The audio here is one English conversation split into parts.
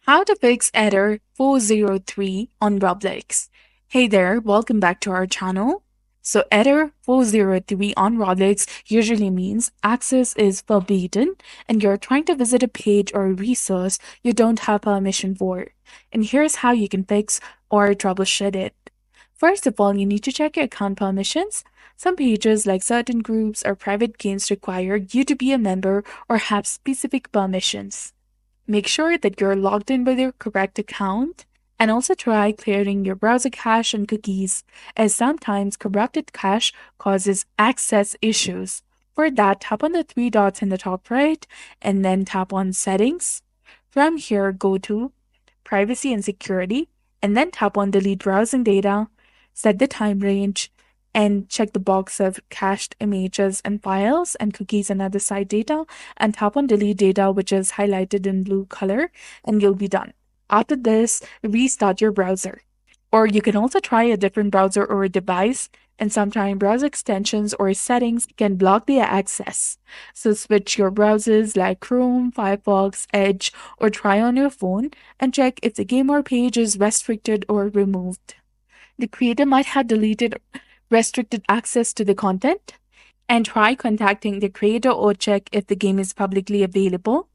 How to fix error 403 on Roblox. Hey there, welcome back to our channel. So error 403 on Roblox usually means access is forbidden and you're trying to visit a page or a resource you don't have permission for. And here's how you can fix or troubleshoot it. First of all, you need to check your account permissions. Some pages, like certain groups or private games, require you to be a member or have specific permissions. Make sure that you're logged in with your correct account, and also try clearing your browser cache and cookies, as sometimes corrupted cache causes access issues. For that, tap on the three dots in the top right and then tap on Settings. From here, go to Privacy and Security and then tap on Delete Browsing Data, set the time range, and check the box of cached images and files and cookies and other site data, and tap on delete data, which is highlighted in blue color, and you'll be done. After this, restart your browser. Or you can also try a different browser or a device, and sometimes browser extensions or settings can block the access. So switch your browsers like Chrome, Firefox, Edge, or try on your phone and check if the game or page is restricted or removed. The creator might have deleted restricted access to the content, and try contacting the creator or check if the game is publicly available.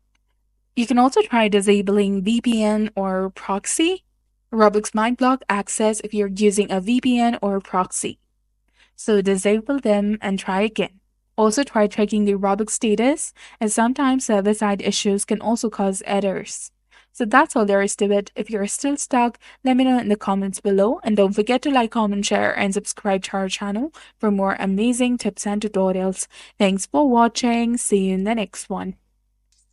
You can also try disabling VPN or proxy. Roblox might block access if you're using a VPN or proxy. So disable them and try again. Also try checking the Roblox status, as sometimes server-side issues can also cause errors. So that's all there is to it. If you're still stuck, let me know in the comments below, and don't forget to like, comment, share, and subscribe to our channel for more amazing tips and tutorials. Thanks for watching. See you in the next one.